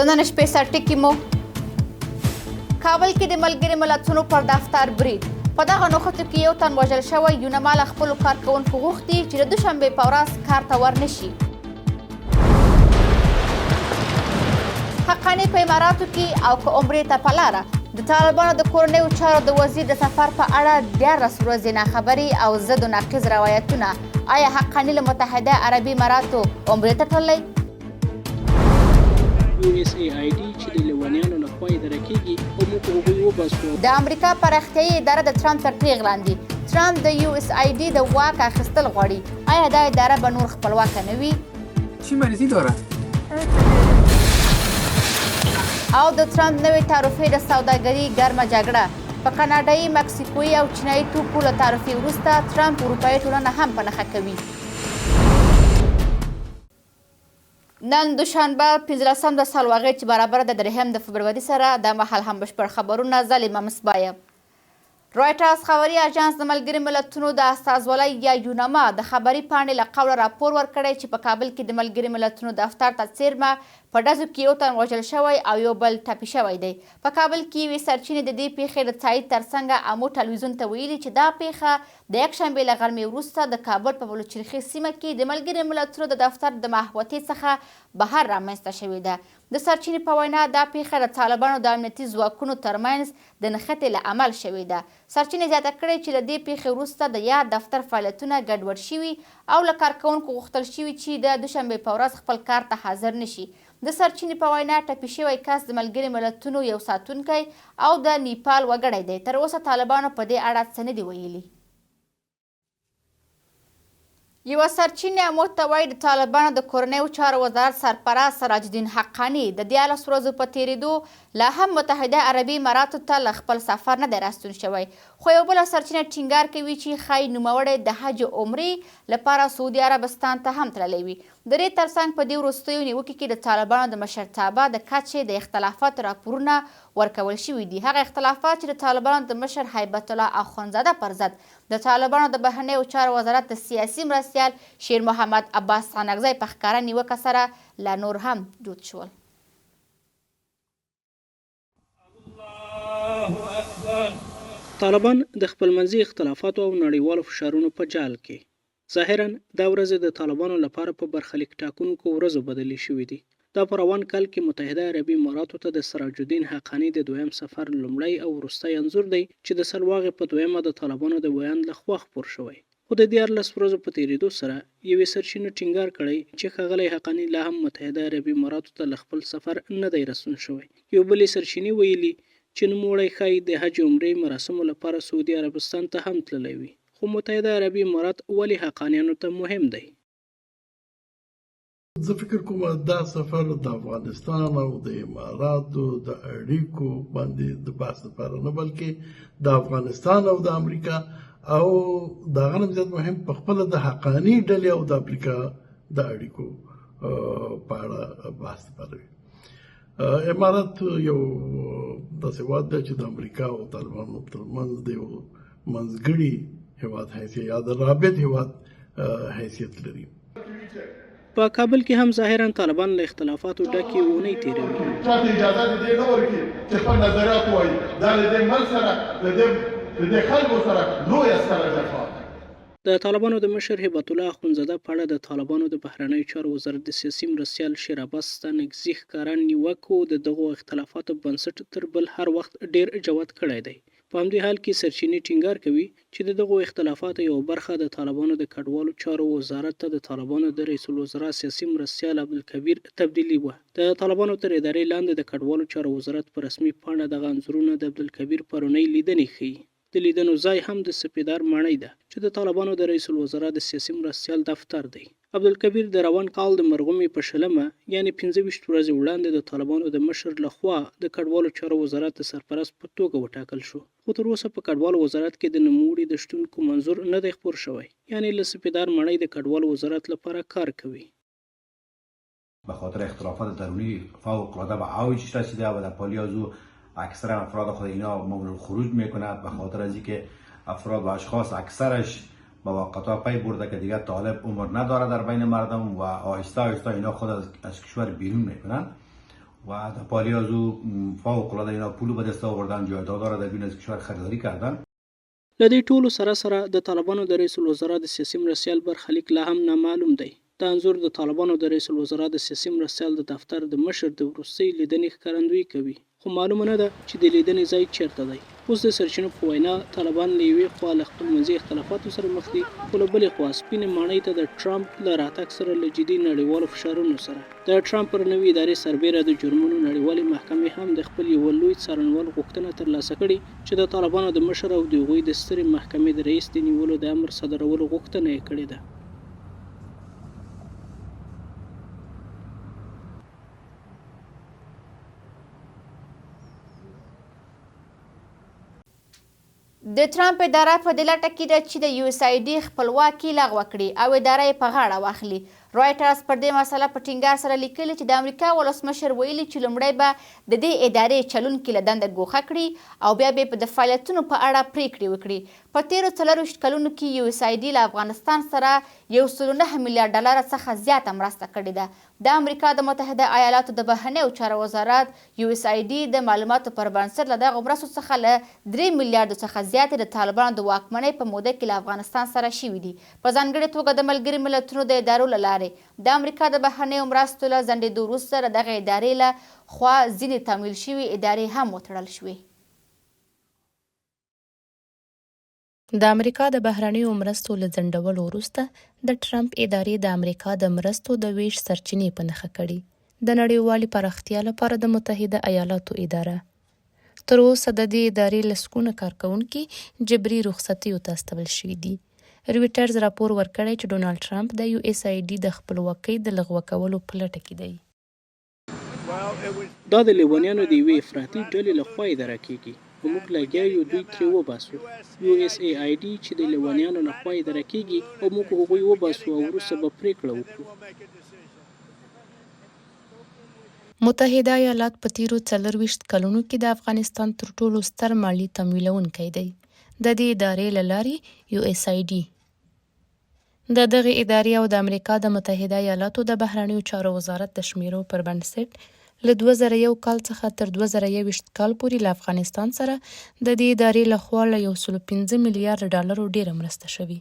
د نن شپې سرټکي مو کابل کې د ملګري ملتونو پر دفتر برید. په دغه نښتو کې یو تن وژل شوی. یونما له خپلو کارکوونکو غوښتي چې د دوشنبې په ورځ کار ته ورنشي. حقاني په اماراتو کې او که عمرې ته په لاره. د طالبانو د کورنیو چارو د وزیر د سفر په اړه 14 ورځې ناخبري او ضد و ناقض روایتونه. آیا حقاني له متحده عربي اماراتو عمرې ته تللی؟ USAID چې د لیونیانو لخوا اداره کیږي او موږ هغوی وباسو. د امریکا پراختیایي اداره د ټرمپ تر تیغ لاندې. ټرمپ د USAID د واک اخیستل غواړي. آیا دا اداره به نور خپلواکه نه وي؟ چی مریضی داره؟ او د ټرمپ نوې تعرفې د سوداګري ګرمه جګړه. په کاناډایي، مکسیکوي او چینایي توکو له تعرفې وروسته ټرمپ اروپایي ټولنه هم په نښه کوي. نن دوشنبه 15 د سلواغه چې برابر د 3 د فبروري سره د مهال هم بشپړ خبرونه ظالمه مصباح. رویټرز خبري اژانس د ملګري ملتونو د استازولۍ یا یونما د خبري پاڼې له قوله راپور ورکړی چې په کابل کې د ملګري ملتونو دفتر ته څیرمه په ډزو کې یو تن وژل شوی او یو بل ټپي شوی دی. په کابل کې یوې سرچینې د دې پیښې د تایید ترڅنګ امو تلویزیون ته ویلي چې دا پیښه د یکشنبې له غرمې وروسته د کابل په بلوچرخي سیمه کې د ملګري ملتونو د دفتر د محوطې څخه بهر رامنځته شوې ده. د سرچینې په وینا دا پیښه د طالبانو د امنیتي ځواکونو ترمنځ د نښتې له امل شوې ده. سرچینې زیاته کړې چې له دې پیښې وروسته د یاد دفتر فعالیتونه ګډوډ شوي او له کارکوونکو غوښتل شوي چې د دوشنبې په ورځ خپل کار ته حاضر نشي. د سرچینې په وینا ټپي شوی کس د ملګري ملتونو یو ساتونکی او د نیپال وګړی دی. تر اوسه طالبانو په دې اړه څه نه دي ویلي. یوه سرچینې امو ته وایي د طالبانو د کورنیو چارو وزارت سرپرست سراج الدین حقاني د 14 ورځو په تېرېدو لا هم متحده عربي اماراتو ته له خپل سفر نه دی راستون شوی. خو یو بله سرچینه ټینګار کوي چې ښایي نوموړی د حج عمرې لپاره سعودي عربستان ته هم تللی وي. د دې ترڅنګ په دې وروستیو نیوکې کې د طالبانو د مشرتابه د کچې د اختلافاتو راپورونه ورکول شوي دي. هغه اختلافات چې د طالبانو د مشر هیبت الله اخوندزاده پر ضد د طالبانو د بهرنیو چارو وزارت د سیاسي مرستیال شیر محمد عباس خانکزی په ښکاره نیوکه سره لا نور هم دود شول. طالبان د خپلمنځي اختلافاتو او نړیوالو فشارونو په جال کې. ظاهراً دا ورځې د طالبانو لپاره په برخلیک ټاکونکو ورځو بدلې شوې دي. دا په روان کال کې متحده عربي اماراتو ته د سراج الدین حقاني د دویم سفر لومړی او وروستی انځور دی چې د سلواغه په دویمه د طالبانو د بیان لخوا خپور شوی. خو د 14 ورځو په تېرېدو سره یوې سرچینې ټینګار کړی چې ښاغلی حقاني لا هم متحده عربي اماراتو ته له خپل سفر نه دی رسون شوی. یو بلې سرچینې ویلي چې نوموړی ښایي د حج عمرې مراسمو لپاره سعودي عربستان ته هم تللی وي. خو متحده عربي امارات ولې حقانیانو ته مهم دی؟ زه فکر کوم دا سفر د افغانستان او د اماراتو د اړیکو باندې د بحث لپاره نه بلکې د افغانستان او د امریکا او د هغه نه زیات مهم په خپله د حقاني ډلې او د امریکا د اړیکو په اړه بحث لپاره وي. امارات یو داسې هېواد دی چې د امریکا او طالبانو ترمنځ د یو منځګړي هېواد حیثیت یا د رابط هېواد حیثیت لري. په کابل کې هم ظاهراً طالبان له اختلافاتو ډکې اونۍ تېروي. چاته اجازه دې نه ورکړي چې خپل نظریات ووایي. دا د دې ملک سره د دې خلکو سره لویه ستره جفا. د طالبانو د مشر هیبت الله اخوندزاده په اړه د طالبانو د بهرنیو چارو وزارت د سیاسي مرستیال شیر عباس ستانکزي ښکاره نیوکو د دغو اختلافاتو بنسټ تر بل هر وخت ډیر جوت کړی دی. په همدې حال کې سرچینې ټینګار کوي چې د دغو اختلافاتو یو برخه د طالبانو د کډوالو چارو وزارت ته د طالبانو د رئیس الوزرا سیاسي مرستیال عبدالکبیر تبدیلي وه. د طالبانو تر ادارې لاندې د کډوالو چارو وزارت په رسمي پاڼه دغه انځورونه د عبدالکبیر پرونۍ لیدنې ښیي. د لیدنو ځای هم د سپیدار ماڼۍ ده چې د طالبانو د رئیس الوزرا د سیاسي مرستیال دفتر دی. عبدالکبیر د روان کال د مرغومې په شلمه یعنی 25 ورځې وړاندې د طالبانو د مشر لخوا د کډوالو چارو وزارت د سرپرست په توګه وټاکل شو. خو تر اوسه په کډوالو وزارت کې د نوموړي د شتون کوم منظور نه دی خپور شوی. یعنی له سپیدار ماڼۍ د کډوالو وزارت لپاره کار کوي. به خاطر اختلافات درونی فوق العاده به اوج رسیده و در پالیازو اکثر افراد خود اینا ممنوع خروج میکنه به خاطر از اینکه افراد و اشخاص اکثرش موقتا پی برده که دیگر طالب عمر نداره در بین مردم و آهسته آهسته اینا خود از کشور بیرون میکنن و در پالیازو فوق العاده اینا پول به دست آوردن، جایدادها را در بین از کشور خریداری کردن. له دې ټولو سره د طالبانو د رئیس الوزرا د سیاسي مرستیال برخلیک لا هم نامعلوم دی. دا انځور د طالبانو د رئیس الوزرا د سیاسي مرستیال د دفتر د مشر د وروستۍ لیدنې ښکارندویي کوي، خو معلومه نه ده چې د لیدنې ځای چیرته دی. اوس د سرچینو په وینا طالبان له یوې خوا له خپلمنځي اختلافاتو سره مخ دي، خو له بلې خوا سپینې ماڼۍ ته د ټرمپ له راتګ سره له جدي نړیوالو فشارونو سره د ټرمپ پر نوې ادارې سربیره د جرمونو نړیوالې محکمې هم د خپل یوه لوی څارنوال غوښتنه ترلاسه کړې چې د طالبانو د مشر او د هغوی د سترې محکمې د رئیس د نیولو د امر صادرولو غوښتنه یې کړې ده. د ټرمپ اداره په دې لټه کې ده چې د USAID خپلواکي لغوه کړي او اداره یې په غاړه واخلي. رایټرز پر دې مسله په ټینګار سره لیکلي چې د امریکا ولسمشر ویلي چې لومړی به د دې ادارې چلونکي له دنده ګوښه کړي او بیا به په د فعالیتونو په اړه پریکړې وکړي. په تیرو 24 کلونو کې USAID له افغانستان سره $1.9 میلیارډ څخه زیاته مرسته کړې ده. د امریکا د متحده ایالاتو د بهرنیو چارو وزارت USAID د معلوماتو پر بنسټ له دغو مرستو څخه له 3 میلیارډو څخه زیاتې د طالبانو د واکمنۍ په موده کې له افغانستان سره شوي دي. په ځانګړې توګه د ملګري ملتونو د ادارو له لارې د امریکا د بهرنیو مرستو له ځنډېدو وروسته د دغه ادارې له خوا ځینې تمویل شوي ادارې هم وتړل شوې. د امریکا د بهرنیو مرستو له ځنډولو وروسته د ټرمپ ادارې د امریکا د مرستو د ویش سرچینې په نښه کړي. د نړیوالې پراختیا لپاره د متحده ایالاتو اداره تر اوسه د دې ادارې لسګونه کارکوونکي جبري رخصتیو ته استول شوي دي. رویټرز راپور ورکړی چې ډونالډ ټرمپ د USAID د خپلواکۍ د لغوه کولو په لټه کې دی. دا د لیونیانو د یوې افراطي ډلې لخوا اداره کیږي او موږ لګیا یو دوی ترې وباسو. USAID چې د لیونیانو لخوا اداره کیږي او موږ هغوی وباسو او وروسته به پریکړه وکړو. متحده ایالات په تیرو 24 کلونو کې د افغانستان تر ټولو ستر مالی تمویلونکی دی. د دې ادارې له لارې USAID د دغې ادارې او د امریکا د متحده ایالاتو د بهرنیو چارو وزارت د شمیرو پر بنسټ له 2001 کال څخه تر 2021 کال پورې له افغانستان سره د دې ادارې لخوا له $1.5 میلیارډ ډیره مرسته شوې.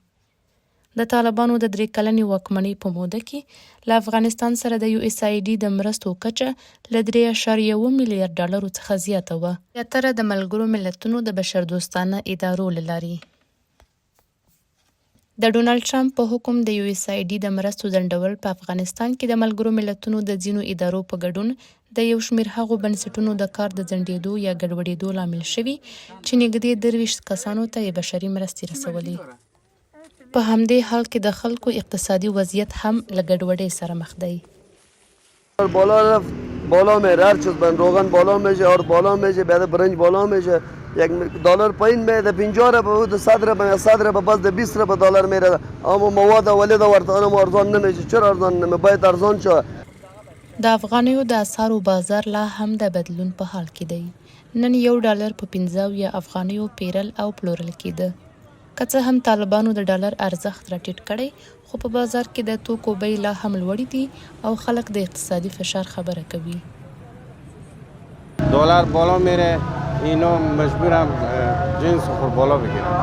د طالبانو د 3 کلنې واکمنۍ په موده کې له افغانستان سره د USAID د مرستو کچه له $3.1 میلیارډ څخه زیاته وه. زیاتره د ملګرو ملتونو د بشردوستانه ادارو له لارې. د ډونالډ ټرمپ په حکم د USAID د مرستو ځنډول په افغانستان کې د ملګرو ملتونو د ځینو ادارو په ګډون د یو شمېر هغو بنسټونو د کار د ځنډېدو یا ګډوډېدو لامل شوي چې نږدې 23 کسانو ته یې بشري مرستې رسولې. په همدې حال کې د خلکو اقتصادي وضعیت هم له ګډوډۍ سره مخ دی. بالا رفت، بالا میره، هر چیز بن روغن بالا میشه، آرد بالا میشه، بعد برنج بالا میشه، $1 پایین میره، 50 را به حدود 100 را به 100 را به باز 20 را به دلار میره. اما مواد ولید ورته ارزان نمیشه. چرا ارزان نمیشه؟ باید ارزان شه. د افغانیو د اسعارو بازار لا هم د بدلون په حال کې دی. نن $1 په 15 افغانیو پیرل او پلورل کېده. که څه هم طالبانو د ډالر ارزښت راټیټ کړی، خو په بازار کې د توکو بیې لا هم لوړې دي او خلک د اقتصادي فشار خبره کوي. دلار بالا میره، اینا مجبورم جنس خود بالا بگیرم.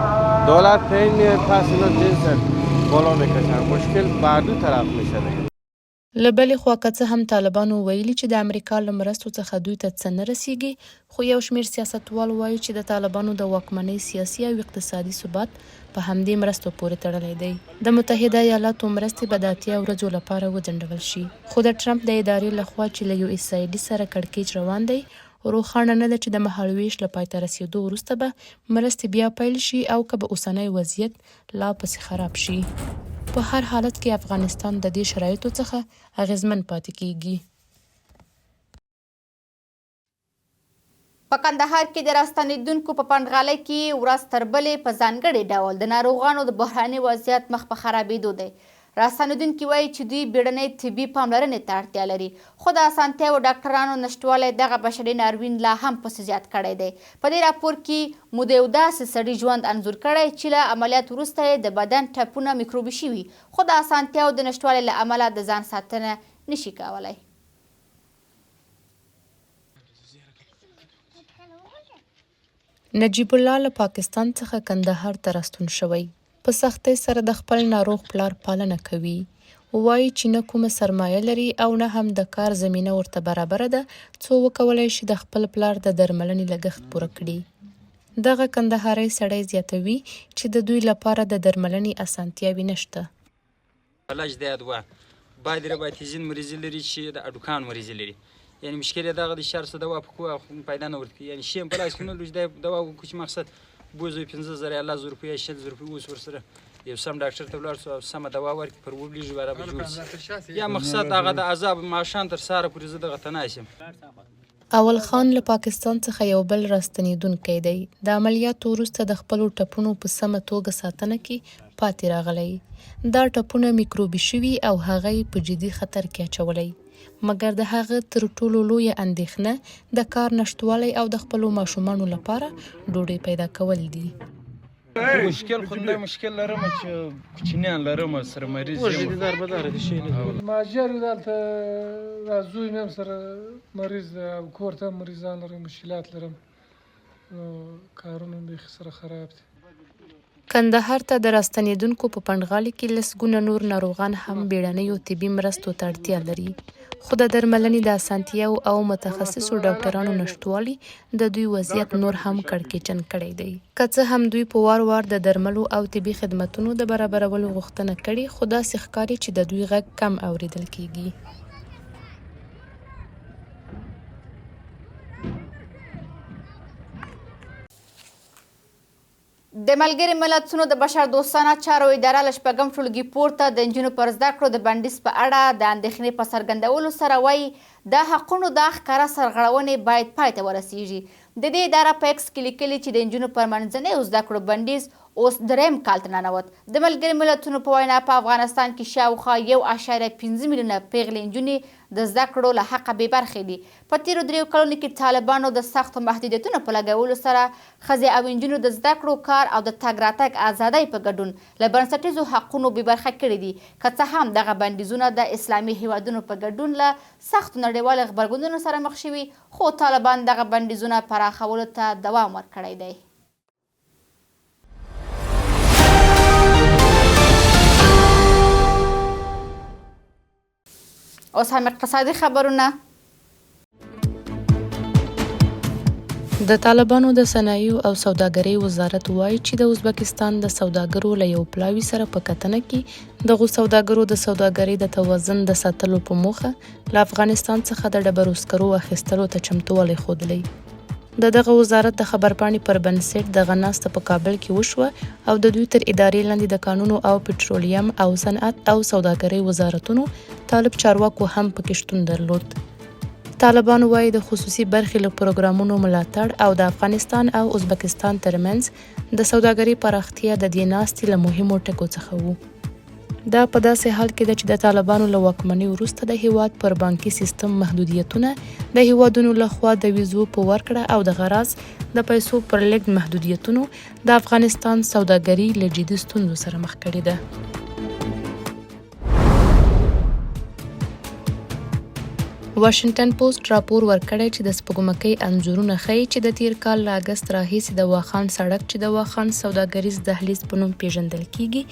دلار پایین میره، پس اینا جنس بالا میکشن. مشکل بر دو طرف میشه دیگه. له بلې خوا که څه هم طالبانو ویلي چې د امریکا له مرستو څخه دوی ته څه نه رسیږي، خو یو شمېر سیاستوال وایي چې د طالبانو د واکمنۍ سیاسي او اقتصادي ثبات په همدې مرستو پورې تړلی دی. د متحده ایالاتو مرستې به د 80 ورځو لپاره وځنډول شي، خو د ټرمپ د ادارې لخوا چې له USAID سره کړکېچ روان دی، روښانه نه ده چې د مهالویش له پای ته رسېدو وروسته به مرستې بیا پیل شي او که به اوسنی وضعیت لا پسې خراب شي. په هر حالت کې افغانستان د دې شرایطو څخه اغیزمن پاتې کیږي. په کندهار کې د راستنېدونکو په پنډغالۍ کې ورځ تر بلې په ځانګړي ډول د ناروغانو د بحراني وضعیت مخ په خرابېدو دی. راستنېدونکي وایي چې دوی بیړنۍ طبي پاملرنې ته اړتیا لري، خو د اسانتیاوو ډاکټرانو نشتوالی دغه بشري ناورین لا هم پسې زیات کړی دی. په دې راپور کې مو د یو داسې سړي ژوند انځور کړی چې له عملیات وروسته یې د بدن ټپونه میکروبي شوي، خو د اسانتیاو د نشتوالي له امله د ځان ساتنه نشي کولی. د افغانستان د دې شرایطو څخه اغیزمن پاتې کیږي. په هر حالت کې افغانستان د دې شرایطو څخه اغیزمن پاتې کیږي. خو د ټرمپ د ادارې لخوا چې له USAID سره کړکېچ روان دی، روښانه نه ده چې د مهالویش له پای ته رسېدو وروسته به مرستې بیا پیل شي او که به اوسنی وضعیت لا پسې خراب شي. په هر حالت کې افغانستان د دې شرایطو څخه اغیزمن پاتې کیږي. نجیب الله له پاکستان څخه کندهار ته راستون شوی. په سختۍ سره د خپل ناروغ پلار پالنه کوي. وایي چې نه کومه سرمایه لري او نه هم د کار زمینه ورته برابره ده څو وکولی شي د خپل پلار د درملنې لګښت پوره کړي. دغه کندهاري سړی زیاتوي چې د دوی لپاره د درملنې اسانتیاوې نشته. علاج د ادوا باید روماتیزم مریض لري چې د اډوکان مریض لري. یعنی مشکل دغه د شهر څخه دوا په کوه پیدا نه ورکړي. یعنی شی په لاس کې نه لوج د دوا کوم مقصد بوزو 15000 الله زور په 6000 په اوس ورسره یو سم ډاکټر ته ولاړ سو سم دوا ورکړي پر وبلیږي برابر جوړ یا مقصد هغه د عذاب معاشان تر ساره پورې زه دغه تناسم. اول خان له پاکستان څخه یو بل راستنیدونکی دی. د عملیاتو وروسته د خپلو ټپونو په سمه توګه ساتنه کې پاتې راغلی. دا ټپونه میکروبي شوي او هغه یې په جدي خطر کې اچولی. مګر د هغه تر ټولو لویه اندېښنه د کار نشتوالی او د خپلو ماشومانو لپاره ډوډۍ پیدا کول دي. مشکل خو دا مشکل لرم چې کوچنیان لرم سره مریض یم. دار دي شي نه ماجر دلته زوی مې سره مریض او کور ته مریضان لرم مشکلات لرم کارونه به سره خراب دي. کندهار ته د راستنیدونکو په پنډغالي کې لسګونه نور ناروغان هم بیړنیو طبي مرستو ته اړتیا لري. خو د درملنې د اسانتیاو او متخصصو ډاکټرانو نشتوالي د دوی وضعیت نور هم کړکېچن کړی دی. که څه هم دوی په وار وار د درملو او طبي خدمتونو د برابرولو غوښتنه کړې خو داسې ښکاري چې د دوی غږ کم اوریدل کیږي. د ملګري ملتونو د بشر دوستانه چارو اداره له شپږم ټولګي پورته د نجونو پر زده کړو د بندیز په اړه د اندېښنې په څرګندولو سره وایي د حقونو د ښکاره سرغړونې باید پای ته ورسیږي. د دې اداره په ایکس کې لیکلي چې د نجونو پر منځنیو زده کړو بندیز اوس درېیم کال ته ننوت. د ملګري ملتونو په وینا په افغانستان کې شاوخوا 1.5 میلیونه پیغلې نجونې د زده کړو له حقه بې برخې دي. په تېرو 3 کلونو کې طالبانو د سختو محدودیتونو په لګولو سره ښځې او نجونو د زده کړو کار او د تګ راتګ ازادۍ په ګډون له بنسټیزو حقونو بې برخه کړي دي. که څه هم دغه بندیزونه د اسلامي هیوادونو په ګډون له سختو نړیوالو غبرګونونو سره مخ شوي خو طالبان دغه بندیزونه پراخولو ته دوام ورکړی دی. اوس هم اقتصادي خبرونه. د طالبانو د صنایعو او سوداګرۍ وزارت وایي چې د ازبکستان د سوداګرو له یو پلاوي سره په کتنه کې دغو سوداګرو د سوداګرۍ د توازن د ساتلو په موخه له افغانستان څخه د ډبرو سکرو اخیستلو ته چمتووالی ښودلی. د دغه وزارت د خبرپاڼې پر بنسټ دغه ناسته په کابل کې وشوه او د دوی تر ادارې لاندې د قانونو او پټرولیم او صنعت او سوداګرۍ وزارتونو طالب چارواکو هم پکې شتون درلود. طالبان وایي د خصوصي برخې له پروګرامونو ملاتړ او د افغانستان او ازبکستان ترمنځ د سوداګرۍ پراختیا د دې ناستې له مهمو ټکو څخه وو. دا په داسې حال کې ده چې د طالبانو له واکمنۍ وروسته د هیواد پر بانکي سیستم محدودیتونه د هیوادونو لخوا د ویزو په ورکړه او د غراض د پیسو پر لېږد محدودیتونو د افغانستان سوداګري له جدي ستونزو سره مخ کړې ده. واشنگټن پوسټ راپور ورکړی چې د سپوږمکۍ انځورونه ښیي چې د تیر کال له اګست راهیسې د واخان سړک چې د واخان سوداګریز دهلیز په نوم پیژندل کیږي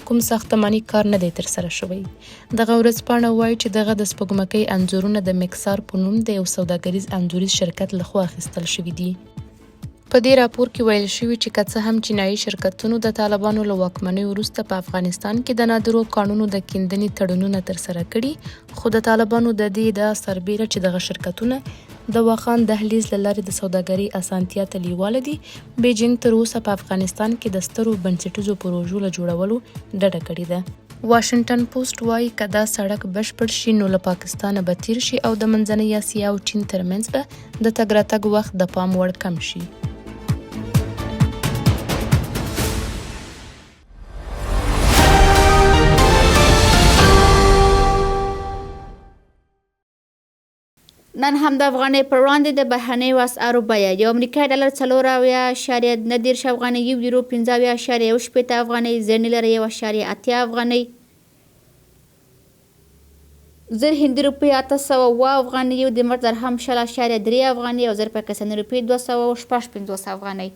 کوم ساختماني کار نه دی ترسره شوی. دغه ورځپاڼه وایي چې دغه د سپوږمکۍ انځورونه د مکسار په نوم د یو سوداګریز انځوریز شرکت لخوا اخیستل شوي دي. په دې راپور کې ویل شوي چې که څه هم چینایي شرکتونو د طالبانو له واکمنۍ وروسته په افغانستان کې د نادرو کانونو د کیندنې تړونونه ترسره کړي خو د طالبانو د دې ادعا سربیره چې دغه شرکتونه د واخان دهلیز له لارې د سوداګرۍ اسانتیا ته لیواله دي بیجینګ تر اوسه په افغانستان کې د سترو بنسټیزو پروژو له جوړولو ډډه کړې ده. واشنگټن پوسټ وایي که دا سړک بشپړ شي نو له پاکستانه به تیر شي او د منځنۍ اسیا او چین ترمنځ به د تګ راتګ وخت د پام وړ کم شي. نن هم د افغانۍ پر وړاندې د بهرنیو اسعارو بیه یو امریکایي ډالر 4.9 افغانۍ، یو یورو 15.18 افغانۍ، زر نیلر 1.8 افغانۍ، زر هندي روپۍ 800 افغانۍ، یو د مصر درهم 0.3 افغانۍ او زر پاکستاني روپۍ 255 افغانۍ.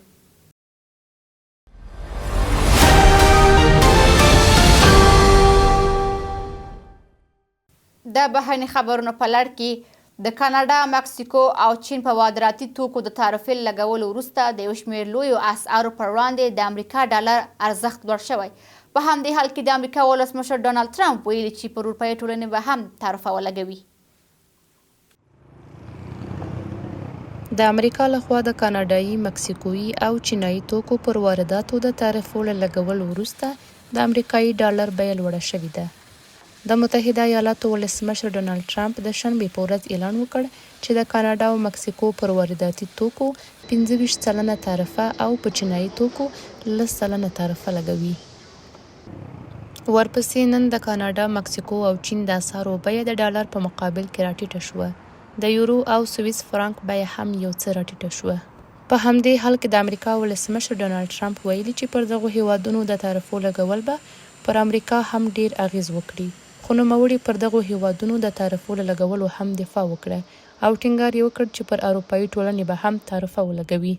د بهرني خبرونو په لړ کې د کاناډا، مکسیکو او چین په وارداتي توکو د تعرفې لګولو وروسته د یو شمېر لویو اسعارو پر وړاندې د امریکا ډالر ارزښت لوړ شوی. په همدې حال کې د امریکا ولسمشر ډونالډ ټرمپ ویلي چې پر اروپایي ټولنې به هم تعرفه ولګوي. د امریکا لخوا د کاناډایي، مکسیکويي او چینایي توکو پر وارداتو د تعرفو له لګولو وروسته د امریکایي ډالر بیه لوړه شوې ده. د متحده ایالاتو ولسمشر ډونالډ ټرمپ د شنبې په ورځ اعلان وکړ چې د کاناډا او مکسیکو پر وارداتي توکو 25% تعرفه او په چینایي توکو 10% تعرفه لګوي. ورپسې نن د کاناډا، مکسیکو او چین د اسعارو بیه د ډالر په مقابل کې راټیټه شوه. د یورو او سویس فرانک بیه هم یو څه راټیټه شوه. په همدې حال کې د امریکا ولسمشر ډونالډ ټرمپ ویلي چې پر دغو هیوادونو د تعرفو لګول به پر امریکا هم ډیر اغیز وکړي. خو نوموړي پر دغو هیوادونو د تعرفو له لګولو هم دفاع وکړه او ټینګار یې وکړ چې پر اروپایي ټولنې به هم تعرفه ولګوي.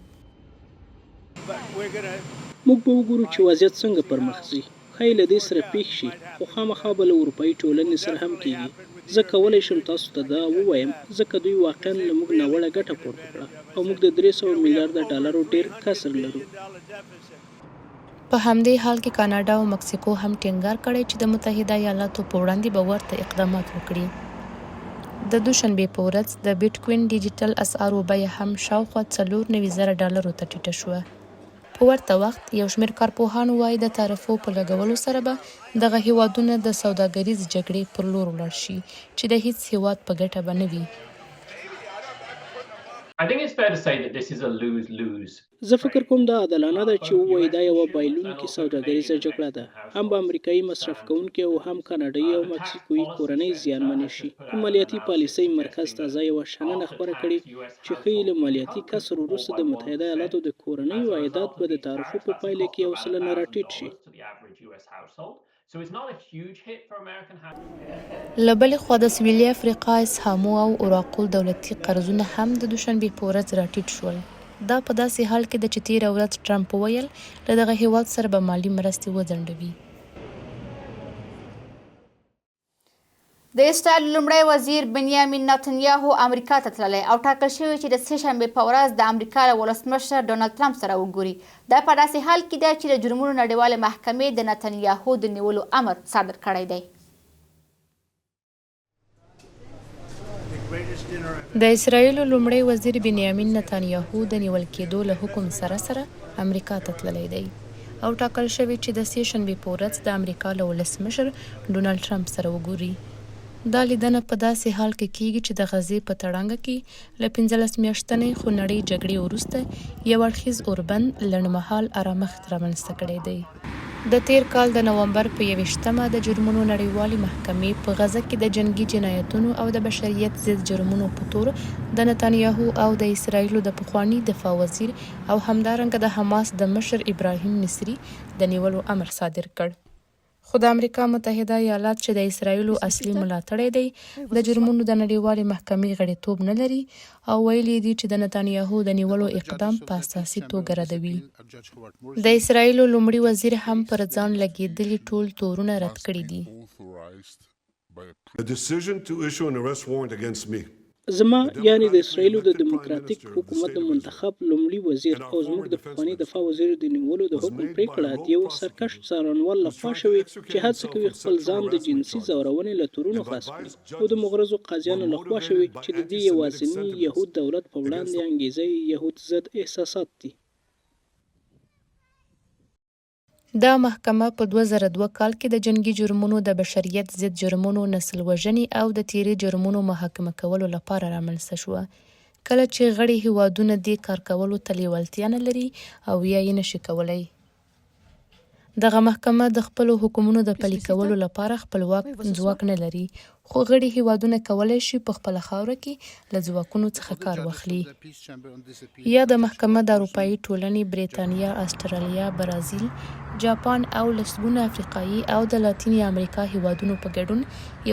موږ به وګورو چې وضعیت څنګه پر مخ ځي. ښایي له دې سره پېښ شي، خو خامخا به له اروپایي ټولنې سره هم کېږي. زه کولی شم تاسو ته دا ووایم ځکه دوی واقعا له موږ ناوړه ګټه پورته کړه او موږ د 300 میلیارده ډالرو ډیر کسر لرو. په همدې حال کې کاناډا او مکسیکو هم ټینګار کړی چې د متحده ایالاتو په وړاندې به ورته اقدامات وکړي. د دوشنبې په ورځ د بیټکوین ډیجیټل اسعارو بیه هم شاوخوا 94,000 ډالرو ته ټیټه شوه. په ورته وخت یو شمېر کارپوهان وایي د تعرفو په لګولو سره به دغه هیوادونه د سوداګریز جګړې پر لور ولاړ شي چې د هیڅ هیواد په ګټه به نه وي. زه فکر کوم دا عادلانه ده چې ووایي دا یوه بایلونکې سوداګریزه جګړه ده. هم به امریکایي مصرف کوونکي او هم کاناډایي او مکسیکويي کورنۍ زیانمنې شي. په مالیاتي پالیسۍ مرکز تازه یوه شننه خپره کړې چې ښیي له مالیاتي کسر وروسته د متحده ایالاتو د کورنیو عایدات به د تعرفو په پایله کې 1% راټیټ شي. له بلې خوا د سویلي افریقا، اسهامو او اوراقل دولتي قرضونه هم د دوشنبې په ورځ راټیټ شول. دا په داسې حال کې ده چې تېره ورځ ټرمپ وویل له دغه هیواد سره به مالي مرستې وځنډوي. د اسرائیل لومړی وزیر بنیامین نتنیاهو امریکا ته تللی او ټاکل شوی چې د سه شنبې په ورځ د امریکا له ولسمشر ډونالډ ټرمپ سره وګوري. دا په داسې حال کې ده چې د جرمونو نړیوالې محکمې د نتنیاهو د نیولو امر صادر کړی دی. د اسرائیل لومړی وزیر بنیامین نتنیاهو د نیول کېدو له حکم سره امریکا ته تللی دی او ټاکل شوی چې د سه شنبې په ورځ د امریکا له ولسمشر ډونالډ ټرمپ سره وګوري. دا لیدنه په داسې حال کې کیږي چې د غزې په تړانګه کې له 15 میاشتنۍ خونړۍ جګړې وروسته یو اړخیز اوربند لنډمهال ارامښت رامنځته کړی دی. د تیر کال د نومبر په 21مه د جرمونو نړیوالې محکمې په غزه کې د جنگي جنایتونو او د بشریت ضد جرمونو په تور د نتنیاهو او د اسرائیلو د پخواني دفاع وزیر او همدارنګه د حماس د مشر ابراهیم مصری د نیولو امر صادر کړ. خو د امریکا متحده ایالات چې د اسرائیلو اصلي ملاتړی دی د جرمونو د نړیوالې محکمې غړیتوب نه لري او ویلي دي چې د نتنیاهو د نیولو اقدام په اساسي توګه ردوي. د اسرائیلو لومړي وزیر هم پر ځان لګېدلي ټول تورونه رد کړي دي. زما یعنی د اسرائیلو د دیموکراتیک حکومت د منتخب لومړي وزیر او زموږ د پخواني دفاع وزیر د نیولو د حکم پرېکړه د یو سرکش څارنوال لخوا شوې چې هڅه کوي خپل ځان د جنسي ځورونې له تورونو خلاص کړي او د مغرضو قاضیانو لخوا شوې چې د دې یوازیني یهود دولت په وړاندې انګېزه یهود ضد احساسات دي. دا محکمه په 2002 کال کې د جنگي جرمونو د بشریت ضد جرمونو، نسل وژنې او د تیري جرمونو محاکمه کولو لپاره رامنځته شوه. کله چې غړي هیوادونه دې کار کولو ته لیوالتیا نه لري او یا یې نشي کولی. دغه محکمه د خپلو حکمونو د پلي کولو لپاره خپلواک ځواک نه لري، خو غړي هیوادونه کولی شي په خپله خاوره کې له ځواکونو څخه کار واخلي. یا د محکمه د اروپایي ټولنې، بریتانیا، استرالیا، برازیل، جاپان او لسګونه افریقایي او د لاتینې امریکا هیوادونو په ګډون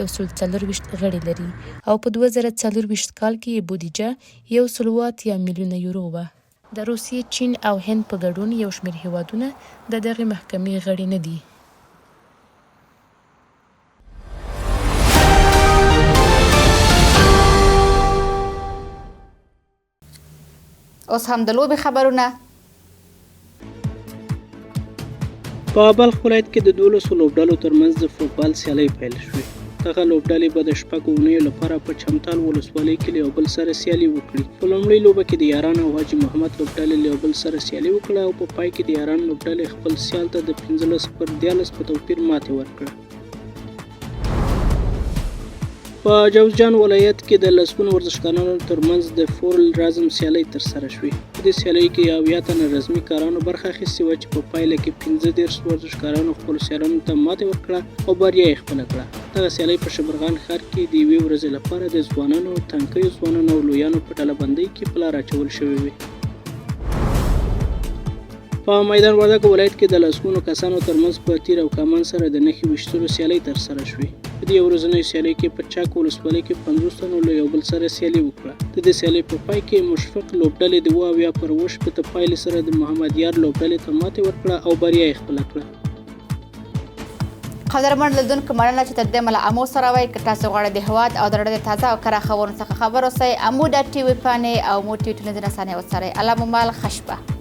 140 غړي لري او په 2024 کال کې یې بودیجه 108 میلیونه یورو وه. د روسیې، چین او هند په ګډون یو شمېر هیوادونه د دغې محکمې غړي نه دي. اوس هم د لوبې خبرونه. په بلخ ولایت کې د 12 لوبډلو ترمنځ د فوټبال سیالۍ پیل شوې. دغه لوبډلې به د شپږو اونیو لپاره په چمتال ولسوالۍ کې له یو بل سره سیالي وکړي. په لومړۍ لوبه کې د یاران او حاجي محمد لوبډلې له یو بل سره سیالي وکړه او په پای کې د یاران لوبډلې خپل سیال ته د 15-14 په توپیر ماتې ورکړه. په جوزجان ولایت کې د لسګونو ورزشکارانو ترمنځ د فورل رازم سیالۍ ترسره شوې. په دې سیالۍ کې 70 تنه رسمي کارانو برخه اخیستې وه چې په پایله کې 15 ورزشکارانو خپلو سیالانو ته ماتې ورکړه او بریا یې خپله کړه. دغه سیالۍ په شبرغان ښار کې د یوې ورځې لپاره د ځوانانو، تنکیو ځوانانو او لویانو په ډلهبندۍ کې په لار اچول شوې وې. په میدان وردګ ولایت کې د لسګونو کسانو ترمنځ په تیر او کمان سره د نښې ویشتلو سیالۍ ترسره شوې. په دې ورځنۍ سیالۍ کې په چاک ولسوالۍ کې 50 تنو له یو بل سره سیالي وکړه. د دې سیالۍ په پای کې مشفق لوبډلې د 70 پایلې سره د محمد یار لوبډلې ته ماتې ورکړه او بریا یې خپله کړه. قدرمن لیدونکو مننه چې تر دې مله امو سره وئ. که تاسو غواړئ د هېواد او د نړۍ د تازه او کره خبرونو څخه خبر اوسئ، امو.tv پاڼې او امو TV ټلویزیون رسنۍ وڅارئ. الله مو مال ښه شپه.